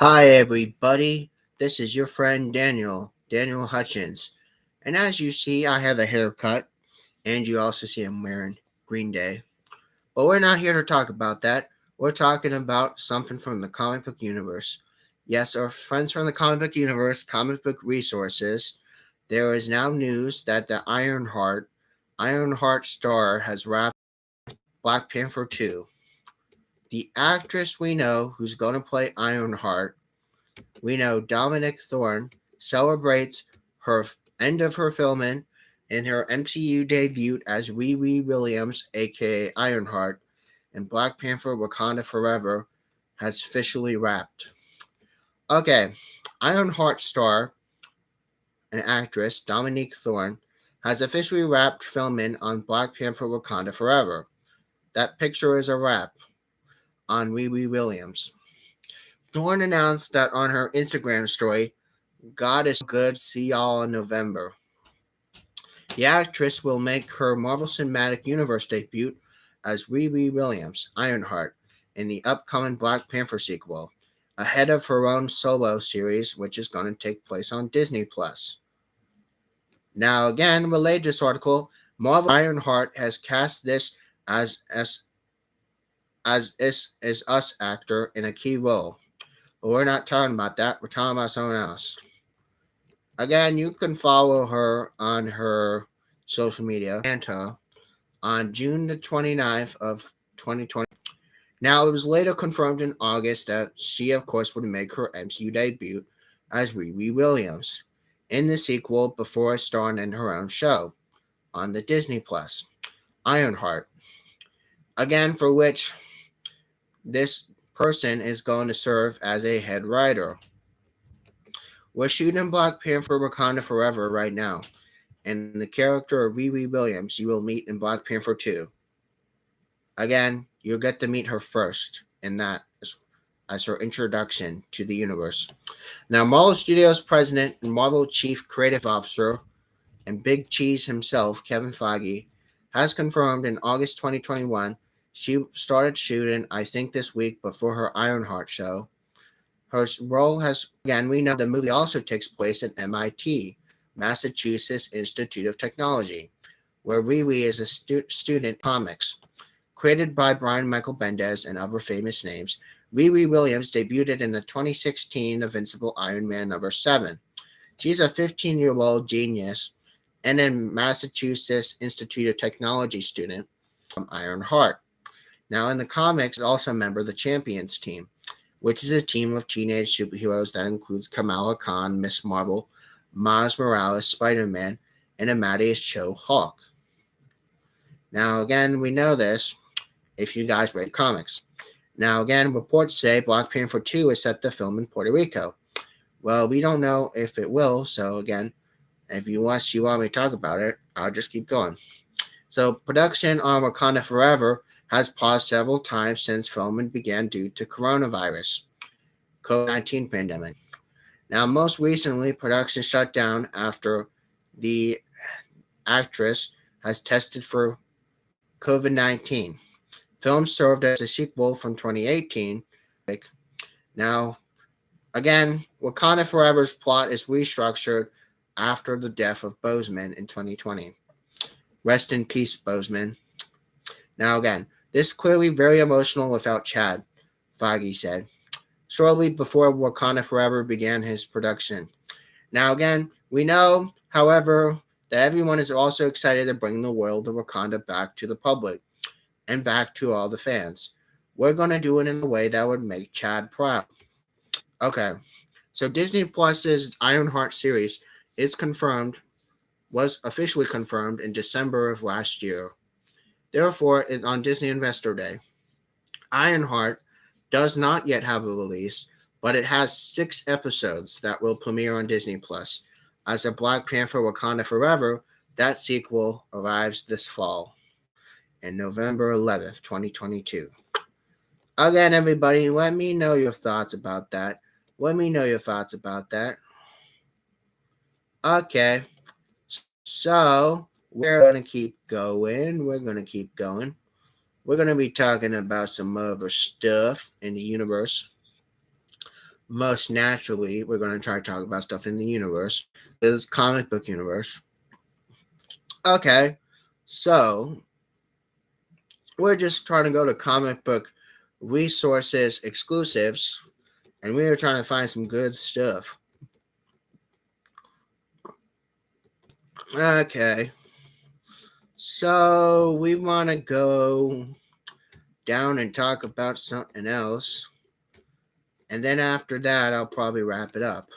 Hi, everybody. This is your friend Daniel Hutchins. And as you see, I have a haircut, and you also see I'm wearing Green Day. But we're not here to talk about that. We're talking about something from the comic book universe. Yes, our friends from the comic book universe, comic book resources. There is now news that the Ironheart star has wrapped Black Panther 2. The actress we know who's going to play Ironheart, we know Dominique Thorne, celebrates her end of her filming in her MCU debut as Riri Williams, aka Ironheart, and Black Panther Wakanda Forever has officially wrapped. Okay, Ironheart star and actress Dominique Thorne has officially wrapped filming on Black Panther Wakanda Forever. That picture is a wrap on Riri Williams. Thorne announced that on her Instagram story, God is good, see y'all in November. The actress will make her Marvel Cinematic Universe debut as Riri Williams, Ironheart, in the upcoming Black Panther sequel, ahead of her own solo series, which is going to take place on Disney Plus. Now, again, related to this article, Marvel Ironheart has cast this as Us actor in a key role. But we're not talking about that. We're talking about someone else. Again, you can follow her on her social media, Panther, on June the 29th of 2020. Now, it was later confirmed in August that she, of course, would make her MCU debut as Riri Williams in the sequel before starring in her own show on the Disney Plus, Ironheart. Again, for which this person is going to serve as a head writer. We're shooting Black Panther Wakanda Forever right now, and the character of Riri Williams you will meet in Black Panther 2. Again, you'll get to meet her first in that as her introduction to the universe. Now, Marvel Studios president and Marvel chief creative officer and Big Cheese himself, Kevin Feige, has confirmed in August 2021 she started shooting, I think this week before her Ironheart show. Her role has, again, we know the movie also takes place at MIT, Massachusetts Institute of Technology, where Riri is a student comics. Created by Brian Michael Bendis and other famous names, Riri Williams debuted in the 2016 Invincible Iron Man #7. She's a 15-year-old genius and a Massachusetts Institute of Technology student from Ironheart. Now, in the comics, is also a member of the Champions team, which is a team of teenage superheroes that includes Kamala Khan, Miss Marvel, Miles Morales, Spider-Man, and Amadeus Cho, Hulk. Now, again, we know this if you guys read comics. Now, again, reports say Black Panther 2 is set to film in Puerto Rico. Well, we don't know if it will, so again, if you want me to talk about it, I'll just keep going. So, production on Wakanda Forever has paused several times since filming began due to coronavirus, COVID-19 pandemic. Now, most recently, production shut down after the actress has tested for COVID-19. Film served as a sequel from 2018. Now, again, Wakanda Forever's plot is restructured after the death of Boseman in 2020. Rest in peace, Boseman. Now, again, this is clearly very emotional without Chad, Feige said, shortly before Wakanda Forever began his production. Now, again, we know, however, that everyone is also excited to bring the world of Wakanda back to the public and back to all the fans. We're going to do it in a way that would make Chad proud. Okay, so Disney Plus's Ironheart series was officially confirmed in December of last year. Therefore, on Disney Investor Day, Ironheart does not yet have a release, but it has 6 episodes that will premiere on Disney Plus. As a Black Panther Wakanda Forever, that sequel arrives this fall, in November 11th, 2022. Again, everybody, let me know your thoughts about that. Okay, so we're going to keep going. We're going to be talking about some other stuff in the universe. most naturally, we're going to try to talk about stuff in the universe, this comic book universe. Okay, so we're just trying to go to comic book resources exclusives, and we are trying to find some good stuff. Okay, so we want to go down and talk about something else, and then after that, I'll probably wrap it up.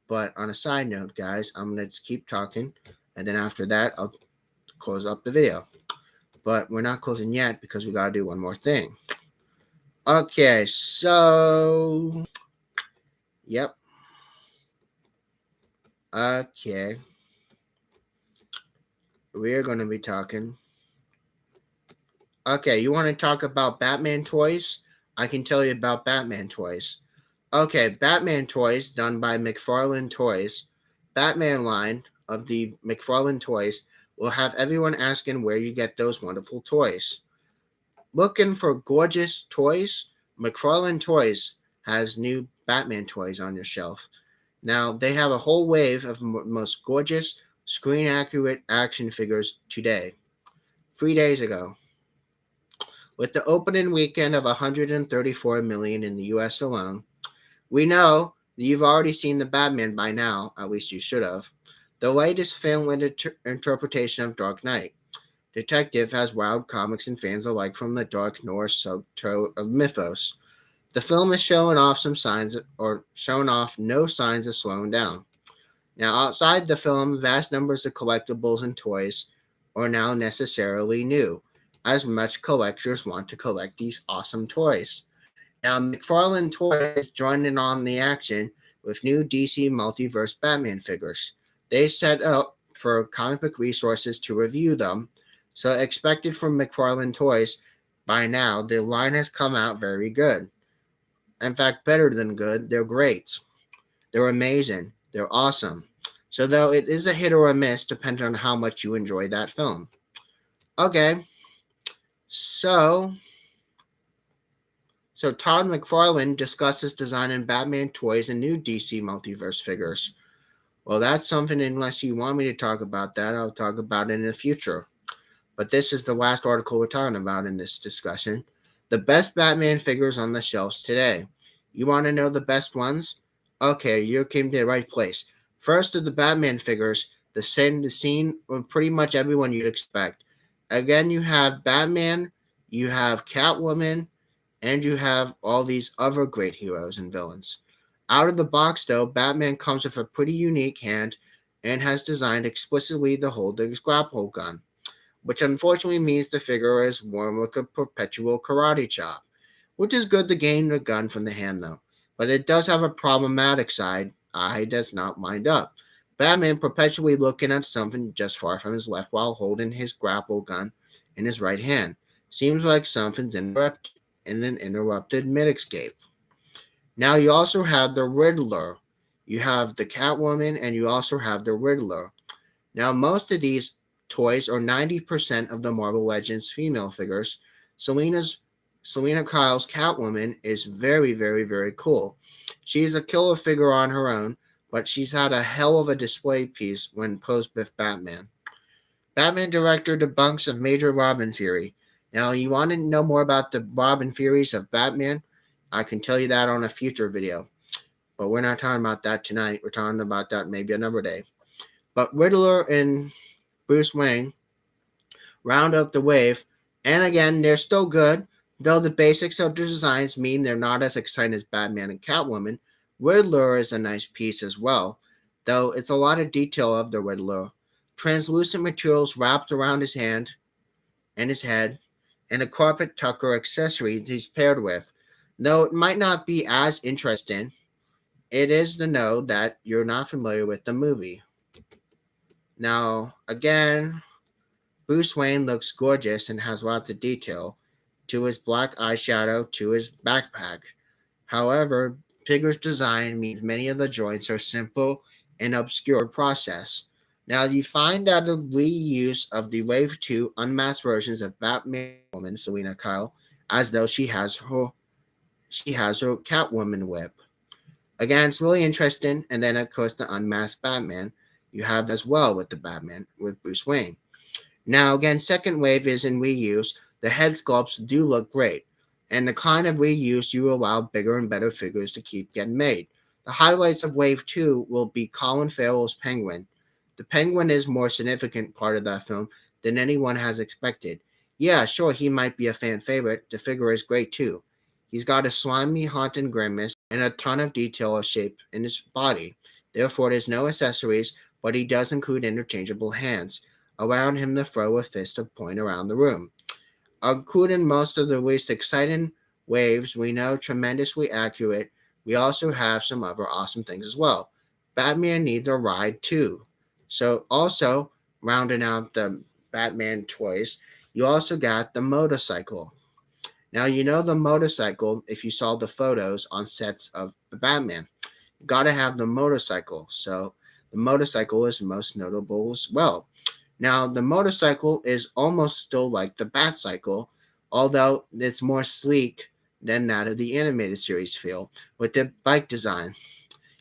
But on a side note, guys, I'm going to just keep talking, and then after that, I'll close up the video. But we're not closing yet because we got to do one more thing. Okay, so. Yep. Okay. We're going to be talking. Okay, you want to talk about Batman toys? I can tell you about Batman toys. Okay, Batman toys done by McFarlane Toys. Batman line of the McFarlane Toys will have everyone asking where you get those wonderful toys. Looking for gorgeous toys? McFarlane Toys has new Batman toys on your shelf. Now, they have a whole wave of most gorgeous, screen accurate action figures today. 3 days ago. With the opening weekend of 134 million in the US alone, we know that you've already seen the Batman by now, at least you should have. The latest film interpretation of Dark Knight. Detective has wowed comics and fans alike from the dark Norse subto of mythos. The film is showing off showing off no signs of slowing down. Now, outside the film, vast numbers of collectibles and toys are now necessarily new, as much collectors want to collect these awesome toys. Now, McFarlane Toys is joining on the action with new DC Multiverse Batman figures. They set up for comic book resources to review them, so expected from McFarlane Toys, by now, the line has come out very good. In fact, better than good, they're great. They're amazing. They're awesome. So, though it is a hit or a miss depending on how much you enjoy that film. Okay, so Todd McFarlane discusses designing Batman toys and new DC Multiverse figures. Well, that's something, unless you want me to talk about that, I'll talk about it in the future. But this is the last article we're talking about in this discussion. The best Batman figures on the shelves today. You want to know the best ones? Okay, you came to the right place. First of the Batman figures, the scene of pretty much everyone you'd expect. Again, you have Batman, you have Catwoman, and you have all these other great heroes and villains. Out of the box, though, Batman comes with a pretty unique hand and has designed explicitly to hold the grapple gun, which unfortunately means the figure is worn like a perpetual karate chop, which is good to gain the gun from the hand, though. But it does have a problematic side I does not mind up. Batman perpetually looking at something just far from his left while holding his grapple gun in his right hand. Seems like something's in an interrupted mid-escape. Now you also have the Riddler. You have the Catwoman and you also have the Riddler. Now most of these toys are 90% of the Marvel Legends female figures. Selena Kyle's Catwoman is very, very, very cool. She's a killer figure on her own, but she's had a hell of a display piece when posed with Batman. Batman director debunks a major Robin theory. Now, you want to know more about the Robin theories of Batman? I can tell you that on a future video. But we're not talking about that tonight. We're talking about that maybe another day. But Riddler and Bruce Wayne round out the wave. And again, they're still good. Though the basics of the designs mean they're not as exciting as Batman and Catwoman, Riddler is a nice piece as well. Though it's a lot of detail of the Riddler. Translucent materials wrapped around his hand and his head, and a carpet tucker accessory he's paired with. Though it might not be as interesting, it is to know that you're not familiar with the movie. Now, again, Bruce Wayne looks gorgeous and has lots of detail, to his black eyeshadow to his backpack. However, figure's design means many of the joints are simple and obscure process. Now, you find out the reuse of the Wave 2 unmasked versions of Batman woman Selena Kyle, as though she has her Catwoman whip. Again, it's really interesting. And then, of course, the unmasked Batman you have as well with the Batman with Bruce Wayne. Now, again, second wave is in reuse. The head sculpts do look great, and the kind of reuse you allow bigger and better figures to keep getting made. The highlights of Wave 2 will be Colin Farrell's Penguin. The Penguin is more significant part of that film than anyone has expected. Yeah, sure, he might be a fan favorite. The figure is great too. He's got a slimy, haunting grimace and a ton of detail of shape in his body. Therefore, there's no accessories, but he does include interchangeable hands. Around him to throw a fist of point around the room. Including most of the least exciting waves we know tremendously accurate, we also have some other awesome things as well. Batman needs a ride too. So also rounding out the Batman toys, you also got the motorcycle. Now you know the motorcycle if you saw the photos on sets of the Batman. You gotta have the motorcycle. So the motorcycle is most notable as well. Now, the motorcycle is almost still like the Batcycle, although it's more sleek than that of the animated series feel with the bike design.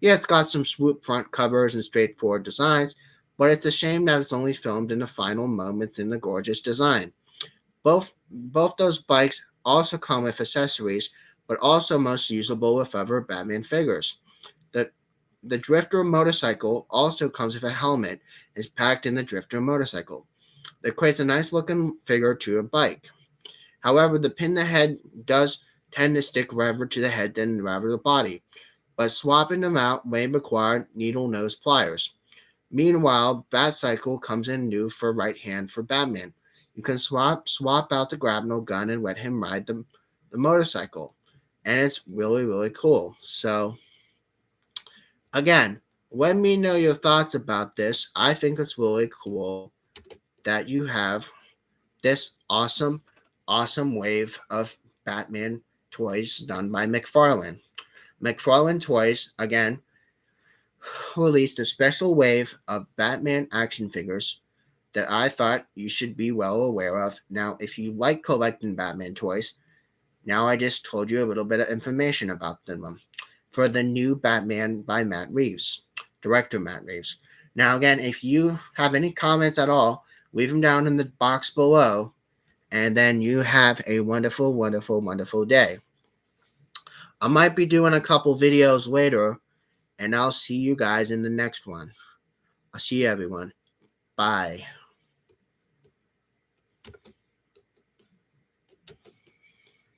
Yeah, it's got some swoop front covers and straightforward designs, but it's a shame that it's only filmed in the final moments in the gorgeous design. Both those bikes also come with accessories, but also most usable with other Batman figures. The the Drifter motorcycle also comes with a helmet and is packed in the Drifter motorcycle. That creates a nice looking figure to a bike. However, the pin the head does tend to stick rather to the head than rather the body, but swapping them out may require needle nose pliers. Meanwhile, Batcycle comes in new for right hand for Batman. You can swap out the grapnel gun and let him ride the motorcycle. And it's really cool. So again, let me know your thoughts about this. I think it's really cool that you have this awesome wave of Batman toys done by McFarlane. McFarlane Toys, again, released a special wave of Batman action figures that I thought you should be well aware of. Now, if you like collecting Batman toys, now I just told you a little bit of information about them. For the new Batman by Matt Reeves, director Matt Reeves. Now, again, if you have any comments at all, leave them down in the box below, and then you have a wonderful day. I might be doing a couple videos later, and I'll see you guys in the next one. I'll see you, everyone. Bye.